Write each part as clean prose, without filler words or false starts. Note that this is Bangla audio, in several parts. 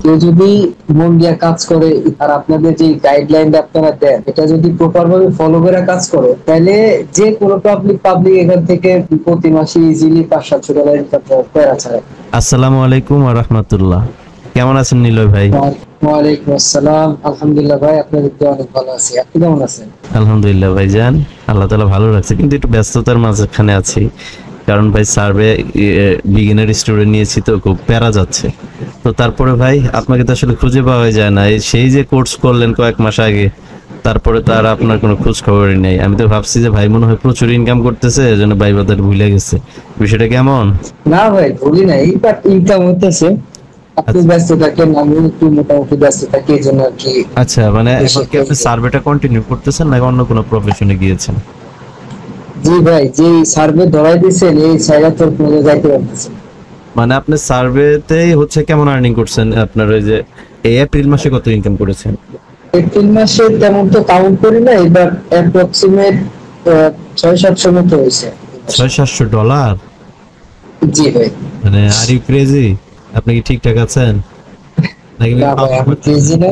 কেউ যদি মন দিয়ে কাজ করে আর আপনাদের যে গাইডলাইনটা আপনারা দেন এটা যদি প্রপার ভাবে ফলো করে কাজ করে, তাহলে যে কোনো পাবলিক এখান থেকে প্রতি মাসে ইজিলি 500-700 ইনকাম করা ছাড়া। আসসালামু আলাইকুম ওয়া রাহমাতুল্লাহ। কেমন আছেন নিলয় ভাই? ওয়ালাইকুম আসসালাম, আলহামদুলিল্লাহ ভাই, আপনাদের দোয়া অনেক ভালো আছি। আপনি কেমন আছেন? আলহামদুলিল্লাহ ভাইজান, আল্লাহ তাআলা ভালো রাখছে, কিন্তু একটু ব্যস্ততার মাঝখানে আছি। কারণ ভাই সার্ভে বিগিনার স্টুডেন্ট নিয়েছি তো খুব প্যারা যাচ্ছে। তো তারপরে ভাই আপনাকে তো আসলে খুঁজে পাওয়া যায় না। সেই যে কোর্স করলেন কয়েক মাস আগে, তারপরে তো আর আপনার কোনো খোঁজ খবরই নেই। আমি তো ভাবছি যে ভাই মনে হয় প্রচুর ইনকাম করতেছে, এজন্য ভাই বাজার ভুলে গেছে। বিষয়টা কেমন? না ভাই, ভুলি নাই, বাট ইনকাম হইতেছে। আপনি আচ্ছা ব্যস্ত থাকেন, আমি একটু মোটামুটি ব্যস্ত থাকি, এই জন্য আর কি। আচ্ছা, মানে এখন কি আপনি সার্ভেটা কন্টিনিউ করতেছেন নাকি অন্য কোনো প্রফেশনে গিয়েছেন? জি ভাই, যে সার্ভে ধরাই দিয়েছেন এই জায়গা তোর কোনো যাইতে পারতেছে না। মানে আপনি সার্ভেতেই হচ্ছে কেমন আর্নিং করছেন? আপনার ওই যে এই এপ্রিল মাসে কত ইনকাম করেছেন? এপ্রিল মাসে তেমন তো কাউন্ট করি না, এবার অ্যাপ্রক্সিমেট 600-700 মতো হয়েছে। $600? জি ভাই। মানে আর ইউ ক্রেজি? আপনি কি ঠিকঠাক আছেন নাকি না ভাই, আমি ক্রেজি না,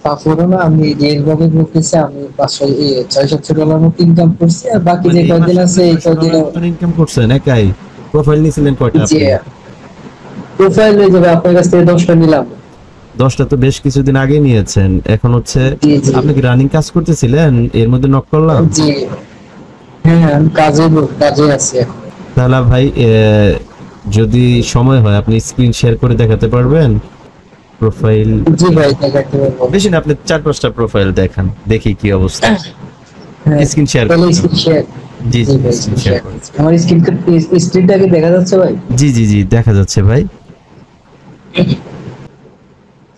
কাপড়ও না, আমি রিয়েল ভাবে বলতেছি। আমি 500-600 ডলার মতো ইনকাম করছি, আর বাকি যে মানে এই কয়দিন মাসে আছে এই $600 কয়দিনে। মতন ইনকাম করছেন একাই? প্রোফাইল নিয়েছিলেন কয়টা জি, আপনি? প্রোফাইল হয়ে যাবে, আপনার কাছ থেকে 10টা নিলাম। 10টা তো বেশ কিছুদিন আগে নিয়েছেন। এখন হচ্ছে জি জি আপনি কি রানিং কাজ করতেছিলেন এর মধ্যে নক করলাম? জি। হ্যাঁ হ্যাঁ, আমি কাজে আছি এখন। তাহলে ভাই যদি সময় হয় আপনি স্ক্রিন শেয়ার করে দেখাতে পারবেন প্রোফাইল? জি ভাই, দেখাতে পারবো। বেশি না, আপনি 4-5টা প্রোফাইল দেখান, দেখি কি অবস্থা। হ্যাঁ, স্ক্রিন শেয়ার তাহলে করুন। Screen share. জি জি জি, ভাই, স্ক্রিন স্ক্রিন শেয়ার শেয়ার। করুন। আমার স্ক্রিনটা কি দেখা যাচ্ছে ভাই? জি জি জি, দেখা যাচ্ছে ভাই।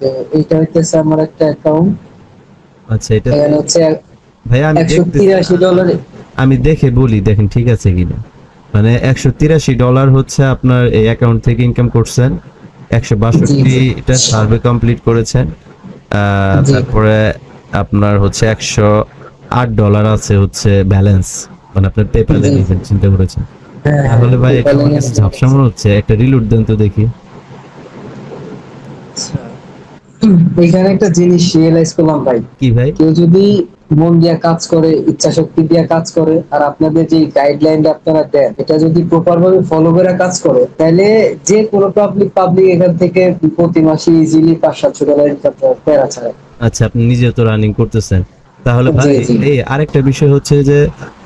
তো এইটা হইতেছে আমার একটা অ্যাকাউন্ট। আচ্ছা, এটা এখানে হচ্ছে ভাই আমি দেখতেছি, $183। আমি দেখে বলি দেখেন ঠিক আছে কিনা। মানে $183 হচ্ছে আপনার এই অ্যাকাউন্ট থেকে ইনকাম করছেন। জি 162 জি এটা সার্ভে কমপ্লিট করেছেন। জি। তারপরে আপনার হচ্ছে $108 আছে হচ্ছে ব্যালেন্স, মানে আপনার পেপ্যালে জি নিয়েছেন, চিন্তা করেছেন। হ্যাঁ হ্যাঁ, তাহলে ভাই এটা পেপ্যালে আমার নিয়ে কাছে নিতে ঝাপসা পারছি। মনে হচ্ছে, একটা রিলোড দেন তো দেখি। আচ্ছা, এখানে একটা জিনিস রিয়েলাইজ করলাম ভাই। কি ভাই? কেউ যদি মন দিয়ে কাজ করে, ইচ্ছা শক্তি দিয়ে কাজ করে, আর আপনাদের যে গাইডলাইনটা আপনারা দেন এটা যদি প্রপার ভাবে ফলো করে কাজ করে, তাহলে যে কোনো পাবলিক এখান থেকে প্রতি মাসে ইজিলি 500-700 ডলার ইনকাম করা ছাড়া। আচ্ছা, আপনি নিজে তো রানিং করতেছেন। তাহলে জি ভাই জি এই আরেকটা বিষয় হচ্ছে যে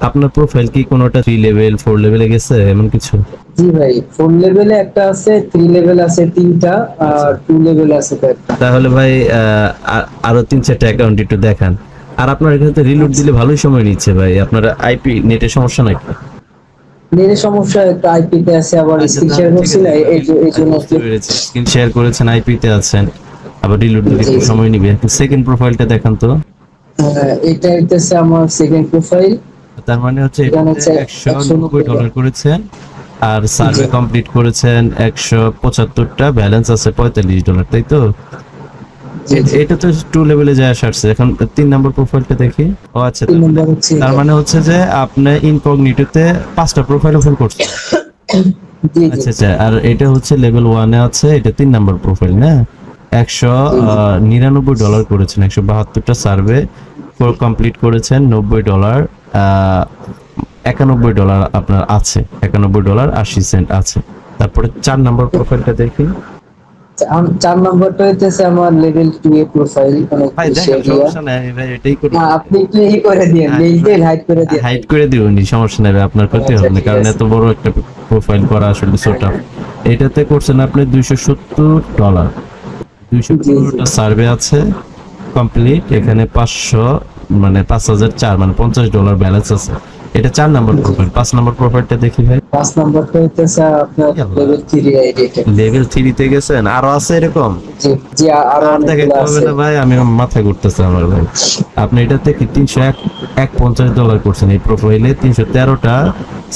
আপনার প্রোফাইল কি কোনোটা 3 লেভেল 4 লেভেলে গেছে এমন কিছু? জি ভাই, 4 লেভেলে একটা আছে, 3 লেভেল আছে 3টা, আচ্ছা, আর 2 লেভেল আছে কয়েকটা। তাহলে ভাই আরো 3-4টা অ্যাকাউন্ট একটু দেখান। আর আপনার এখানে তো রিলোড আচ্ছা, দিলে ভালোই সময় নিচ্ছে ভাই। আপনার আইপি নেটের সমস্যা নাকি? নেটের সমস্যা, একটা আইপি তে আছে, আবার আচ্ছা স্ক্রিন শেয়ার তাহলে ঠিক করছি আছে, না, এই জন্য বুঝতে পেরেছি। স্ক্রিন শেয়ার করেছেন, আইপি তে আছেন, আবার রিলোড দিলে জি একটু জি। সময় নিবে। সেকেন্ড প্রোফাইলটা দেখান তো। এটা হইতেছে আমার সেকেন্ড প্রোফাইল। তার মানে হচ্ছে এখানে এটাতে হচ্ছে $190 $190। করেছেন, আর জি সার্ভে কমপ্লিট করেছেন 175টা, ব্যালেন্স আছে $45, তাই তো? জি জি। এটা তো 2 লেভেলে যায় আসছে। এখন 3 নাম্বার প্রোফাইলটা দেখি। ও আচ্ছা, তিন নম্বর হচ্ছে তার এটা। মানে হচ্ছে যে আপনি ইনকগনিটোতে 5টা প্রোফাইল ওপেন করছেন। জি জি আচ্ছা আচ্ছা, আর এটা হচ্ছে লেভেল 1 এ আছে, এটা 3 নাম্বার প্রোফাইল না? জি জি। $199 করেছেন, 172টা সার্ভে কমপ্লিট করেছেন, $90, $91 আপনার আছে, $91.80 আছে। তারপরে 4 নাম্বার প্রোফাইলটা দেখি। 4 নম্বরটা হইতেছে আমার লেভেল 2 এ প্রোফাইল, অনেক ভাই বেশি দেখেন, এরিয়া। সমস্যা নাই, ভাই এটাই করি। না, আপনি একটু করে দিয়েন, হাইড করে দিয়েন ভাই। হাইড করে দিবনি, সমস্যা নেই, আপনার ক্ষতি আচ্ছা হবে না, ঠিক কারণ আছে। এত বড় একটা প্রোফাইল করা আসলে সো টাফ। এটাতে করছেন আপনি $270, জি জি 270টা সার্ভে আছে কমপ্লিট। এখানে 500 মানে 5004 মানে $50 ব্যালেন্স আছে। এটা 4 নাম্বার জি। প্রোফাইল। 5 নাম্বার প্রোফাইলটা দেখি ভাই। 5 নম্বরটা হইতেছে আপনার লেভেল 3 আইডিয়া। লেভেল 3 তে গেছেন? আরো আছে এরকম? জি জি, আরো আর অনেকগুলো দেখাইতে হবে আছে। না ভাই, আমি মাথা ঘুরতেছে আমার ভাই। আপনি এটাতে কি $350 করছেন এই প্রোফাইলে, 313টা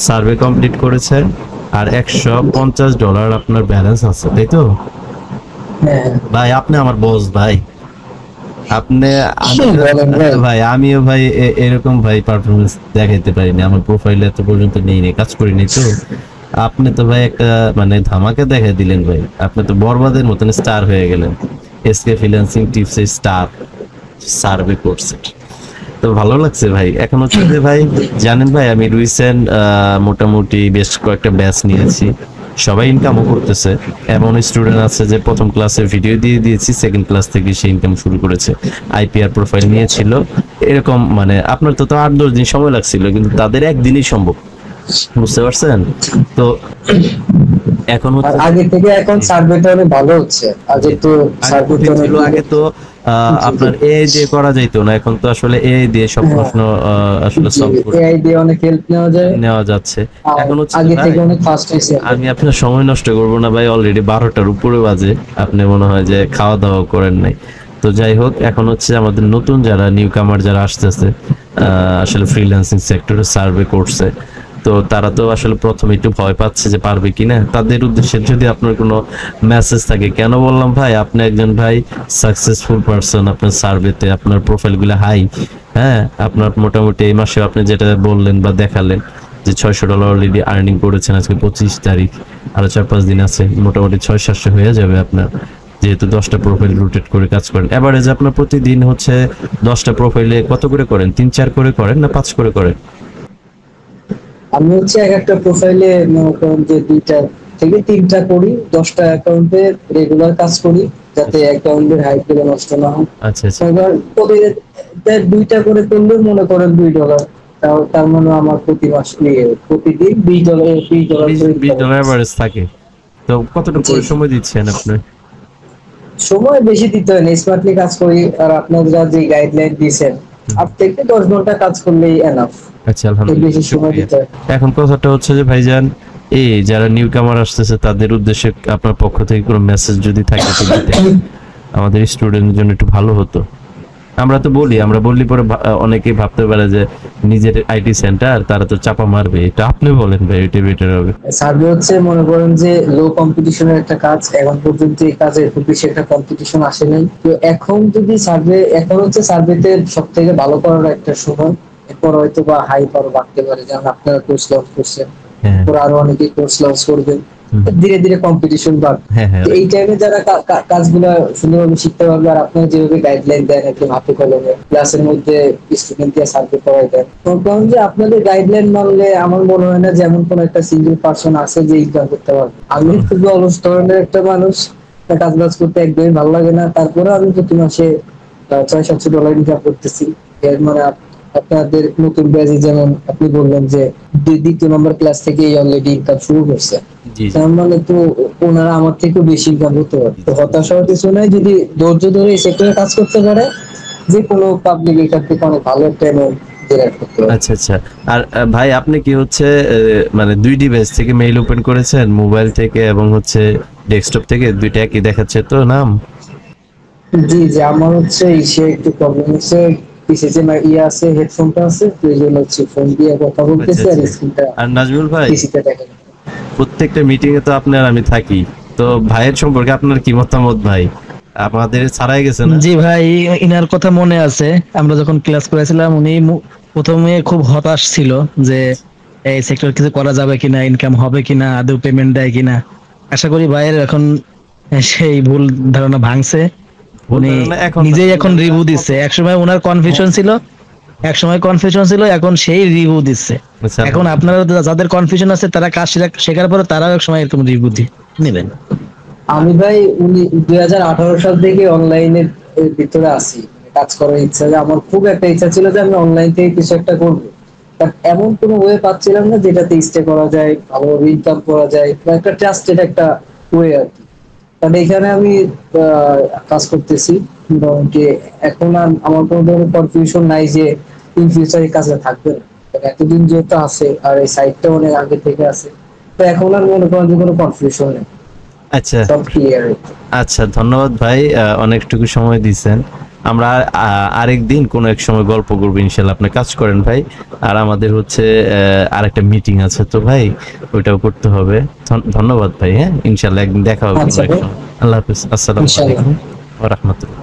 সার্ভে কমপ্লিট করেছেন, আর $150 আপনার ব্যালেন্স আছে, তাই তো? হ্যাঁ ভাই আপনি আমার বস ভাই। আপনি বলেন ভাই। ভাই আমিও ভাই এরকম ভাই পারফরমেন্স দেখাইতে পারিনি, আমার প্রোফাইলে এত পর্যন্ত নেই কাজ করিনি তো। আপনি তো ভাই একটা মানে ধামাকা দেখাই দিলেন ভাই, আপনি তো বরবাদের মতন স্টার হয়ে গেলেন। এসকে ফ্রিল্যান্সিং টিপস এর স্টার সার্ভে করছে, তো ভালো লাগছে ভাই। এখন হচ্ছে যে ভাই জানেন ভাই আমি রিসেন্ট মোটামুটি বেশ কয়েকটা ব্যাচ নিয়েছি, সবাই ইনকামও করতেছে। এমন স্টুডেন্ট আছে যে প্রথম ক্লাসে ভিডিও দিয়ে দিয়েছি, সেকেন্ড ক্লাস থেকে সে ইনকাম শুরু করেছে। আইপিআর প্রোফাইল নিয়েছিল এরকম, মানে আপনার তো 8-10 দিন সময় লাগছিল, কিন্তু তাদের একদিনই সম্ভব, বুঝতে পারছেন? তো এখন আর হচ্ছে আগে থেকে এখন সার্ভেটা অনেক ভালো হচ্ছে। আগে তো আগে সার্ভেটা কঠিন অনেক ছিল, আগে তো আপনার এআই দিয়ে করা যাইতো না, এখন তো আসলে এআই দিয়ে সব প্রশ্ন আসলে সলভ করে এআই দিয়ে অনেক হেল্প নেওয়া যায়। নেওয়া যাচ্ছে। আর এখন হচ্ছে যে আগে ভাই থেকে অনেক ফাস্ট হয়েছে। আমি আপনার সময় নষ্ট করব না ভাই, অলরেডি 12টার উপরে বাজে, আপনি মনে হয় যে খাওয়া দাওয়া করেন নাই। তো যাই হোক, এখন হচ্ছে আমাদের নতুন যারা নিউ কামার যারা আসতেছে আসলে ফ্রিল্যান্সিং সেক্টরে সার্ভে করছে, তো তারা তো আসলে প্রথমে একটু ভয় পাচ্ছে যে পারবে কিনা। তাদের উদ্দেশ্যে যদি আপনার কোনো মেসেজ থাকে, কেন বললাম ভাই, আপনি একজন ভাই সাকসেসফুল পারসন, আপনার সার্ভেতে আপনার প্রোফাইলগুলো হাই, হ্যাঁ আপনার মোটামুটি এই মাসে আপনি যেটা বললেন বা দেখালেন যে $600 অলরেডি আর্নিং করেছেন, আজকে 25 তারিখ, আরো 4-5 দিন আছে, মোটামুটি 600-700 হয়ে যাবে আপনার, যেহেতু 10টা প্রোফাইল রোটেট করে কাজ করেন। এভারেজ আপনার প্রতিদিন হচ্ছে 10টা প্রোফাইলে কত করে করেন, 3-4 করে করেন না 5 করে করেন? আমি হচ্ছে এক একটা প্রোফাইলে মনে করেন যে 2টা থেকে 3টা করি, 10টা অ্যাকাউন্টে রেগুলার কাজ করি, যাতে অ্যাকাউন্টের হাইট গুলো নষ্ট না হয়। আচ্ছা আচ্ছা এবার প্রতিদিন 2টা করে করলে মনে করেন $2, তার মানে আমার প্রতি মাস প্রতিদিন $20 করে বিশ income ডলার হচ্ছে। এভারেজ থাকে। তো কতটুকু জি করে জি। সময় দিচ্ছেন আপনি? সময় বেশি দিতে হয় না, স্মার্টলি কাজ করি। আর আপনারা যে গাইডলাইন দিয়েছেন, হুম। 8 থেকে 10 ঘন্টা কাজ করলেই এনাফ। আচ্ছা, এর বেশি আলহামদুলিল্লাহ, সময় শুকরিয়া। দিতে হয়। এখন কথাটা হচ্ছে যে ভাইজান, এই যারা নিউ কামার আসতেছে তাদের উদ্দেশ্যে আপনার পক্ষ থেকে কোনো মেসেজ যদি থাকে তো দিতেন, আমাদের স্টুডেন্টের জন্য একটু ভালো হতো। আমরা তো বলি, আমরা বললি পরে অনেকেই ভাবতে পারে যে নিজের আইটি সেন্টার, তারা তো চাপা মারবে। এটা আপনি বলেন ভাই, এটা বেটার হবে। সার্ভে হচ্ছে মনে করেন যে লো কম্পিটিশনের একটা কাজ। এখন পর্যন্ত এই কাজে খুব বেশি একটা কম্পিটিশন আসে নাই। তো এখন যদি সার্ভে, এখন হচ্ছে সার্ভেতে সব থেকে ভালো করার একটা সময়। এরপর হয়তো বা হাই পারো বাড়তে পারে, যেমন আপনারা কোর্স লঞ্চ করছেন, হ্যাঁ এরপর আরো অনেকেই কোর্স লঞ্চ করবেন, হুম, ধীরে ধীরে কম্পিটিশন বাড়বে। হ্যাঁ হ্যাঁ তো এই right. টাইমে যারা কাজগুলো সুন্দরভাবে শিখতে পারবে, আর আপনারা যেভাবে গাইডলাইন দেন একদম হাতে কলমে ক্লাসের মধ্যে স্টুডেন্ট দিয়ে সার্ভে করাই দেন, কারণ যে আপনাদের গাইডলাইন মানলে আমার মনে হয় না যেমন কোন একটা সিঙ্গেল পার্সন আছে যে ইনকাম করতে পারবে। আমি খুবই অলস ধরনের একটা মানুষ, কাজ বাজ করতে একদমই ভালো লাগে না, তারপরে আমি প্রতি মাসে $600-700 ইনকাম করতেছি। এর মানে আপনাদের নতুন ব্যাচে যেমন আপনি বললেন যে 2 নম্বর ক্লাস থেকে অলরেডি ইনকাম শুরু করছে, জি জি তার মানে তো ওনারা আমার থেকেও বেশি ইনকাম করতে পারে। তো হতাশ হওয়ার কিছু নাই, যদি ধৈর্য ধরে এই সেক্টরে কাজ করতে পারে, যে কোনো পাবলিক এখান থেকে অনেক ভালো একটা অ্যামাউন্ট জেনারেট করতে পারে। আচ্ছা আচ্ছা। আর ভাই আপনি কি হচ্ছে মানে 2 ডিভাইস থেকে মেইল ওপেন করেছেন, মোবাইল থেকে এবং হচ্ছে ডেস্কটপ থেকে, দুইটা একই দেখাচ্ছে তো নাম? জি জি, আমার হচ্ছে ইসে একটু প্রবলেম হচ্ছে, পিছে যে আছে হেডফোনটা আছে, তো এই জন্য হচ্ছে ফোন দিয়ে কথা আচ্ছা বলতেছি আর আচ্ছা। স্ক্রিনটা আর নাজমুল ভাই, পিসিতে দেখে। প্রত্যেকটা মিটিং এ তো আপনার আমি থাকি, তো ভাইয়ের সম্পর্কে আপনার কি মতামত ভাই? আমাদের ছাড়াই গেছে না? জি ভাই, ইনার কথা মনে আছে। আমরা যখন ক্লাস করেছিলাম, উনি প্রথমে খুব হতাশ ছিল যে এই সেক্টর কিছু করা যাবে কিনা, ইনকাম হবে কিনা, আদৌ পেমেন্ট দেয় কিনা। আশা করি ভাইয়ের এখন সেই ভুল ধারণা ভাঙছে। উনি নিজেই এখন রিভিউ দিচ্ছে। একসময় ওনার কনফিউশন ছিল, এখন সেই রিভিউ দিচ্ছে। আচ্ছা, এখন আপনারা যাদের কনফিউশন আছে তারা কাজ শেখার পরে তারাও এক সময় এরকম রিভিউ নেবেন। আমি ভাই 2018 সাল থেকে অনলাইনের ভিতরে আছি, কাজ করার ইচ্ছা, যে আমার খুব একটা ইচ্ছা ছিল যে আমি অনলাইন থেকে কিছু একটা করবো। বাট এমন কোনো ওয়ে পাচ্ছিলাম না যেটাতে স্টে করা যায়, ভালোভাবে ইনকাম করা যায়, বা একটা ট্রাস্টেড একটা ওয়ে আর কি। কারণ এখানে আমি কাজ করতেছি মোটামুটি। এখন আর আমার কোনো ধরনের কনফিউশন নাই যে ইন ফিউচারে কাজে থাকবে না, কারণ এতদিন যেহেতু আছে আর এই সাইটটা অনেক আগে থেকে আছে, তো এখন আর মনে করেন যে কোনো কনফিউশন নেই, আচ্ছা সব ক্লিয়ার। আচ্ছা, ধন্যবাদ ভাই, অনেকটুকু সময় দিয়েছেন। আমরা আরেকদিন কোনো এক সময় গল্প করবো ইনশাল্লাহ। আপনি কাজ করেন ভাই, আর আমাদের হচ্ছে আরেকটা মিটিং আছে তো ভাই, ওইটাও করতে হবে। ধন্যবাদ ভাই, হ্যাঁ ইনশাল্লাহ একদিন দেখা হবে কোনো আচ্ছা এক ভাই, সময়। আল্লাহ হাফিজ, আসসালামু ইনশাআল্লাহ। আলাইকুম ওয়া রাহমাতুল্লাহ।